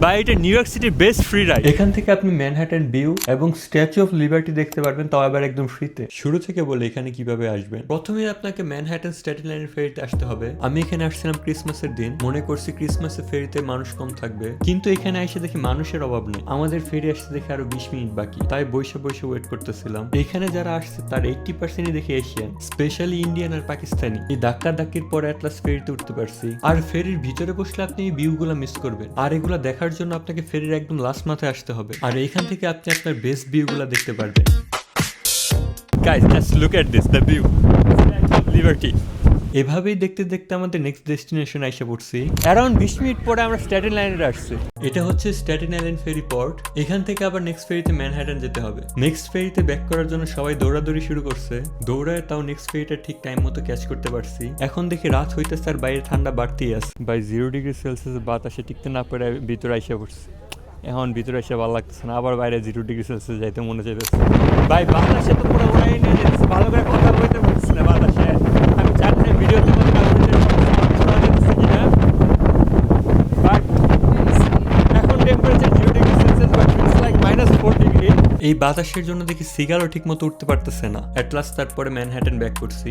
বা এটা new York সিটির বেস্ট ফ্রি রাইড। এখান থেকে আপনি ম্যানহাটন ভিউ এবং স্ট্যাচু অফ লিবার্টি দেখতে পারবেন, তাও আবার একদম ফ্রিতে। শুরু থেকে বলে এখানে কিভাবে আসবেন। প্রথমে আপনাকে ম্যানহাটন স্ট্যাটেন আইল্যান্ড ফেরিতে আসতে হবে। আমি এখানে আসছিলাম ক্রিসমাসের দিন, মনে করছি ক্রিসমাসের ফেরিতে মানুষ কম থাকবে, কিন্তু এখানে এসে দেখি মানুষের অভাব নেই। আমাদের ফেরি আসতে দেখে আরো 20 মিনিট বাকি, তাই বসে বসে ওয়েট করতেছিলাম। এখানে যারা আসছে তার 80%ই দেখে এশিয়ান, স্পেশালি ইন্ডিয়ান আর পাকিস্তানি। এই ধাক্কা ধাক্কির পরে অ্যাটলাস ফেরিতে উঠতে পারছি। আর ফেরির ভিতরে বসলে আপনি এই ভিউ গুলা মিস করবেন, আর এগুলা দেখার জন্য আপনাকে ফেরির একদম লাস্ট মাথায় আসতে হবে। আর এইখান থেকে আপনি আপনার বেস্ট ভিউ গুলা দেখতে পারবেন। Guys, just look at this, the view. Statue of Liberty. এভাবেই দেখতে দেখতে আমাদের নেক্সট ডেস্টিনেশন এসে পড়ছি। অ্যারাউন্ড 20 মিনিট পরে আমরা স্ট্যাটেন আইল্যান্ডে আসছি। এটা হচ্ছে স্ট্যাটেন আইল্যান্ড ফেরি পোর্ট। এখান থেকে আবার নেক্সট ফেরিতে ম্যানহাটন যেতে হবে। নেক্সট ফেরিতে ব্যাক করার জন্য সবাই দৌড়াদৌড়ি শুরু করছে। দৌড়ায় তাও নেক্সট ফেরিটা ঠিক টাইম মতো ক্যাচ করতে পারছি। এখন দেখি রাত হইতেছে আর বাইরে ঠান্ডা বাড়তেই আছে। বাই 0 ডিগ্রি সেলসিয়াস বাতাসে টিকতে না পেরে ভিতরে এসে পড়ছে। এখন ভিতরে এসে ভালো লাগতেছে না, আবার বাইরে 0 ডিগ্রি সেলসিয়াস যাইতে মনে চাইতেছে। ভাই বাতাসে তো পুরো উড়াই নিয়ে যেতেছে, ভালো করে কথা বলতে পারছি না বাতাসে। আমি জানি না ভিডিওতে এখন temperature 0 degree Celsius, but it's like -4 degree. এই বাতাসের জন্য দেখি সিগারও ঠিক মতো উঠতে পারতেছে না। অ্যাট লাস্ট তারপরে ম্যানহাটন ব্যাক করছি।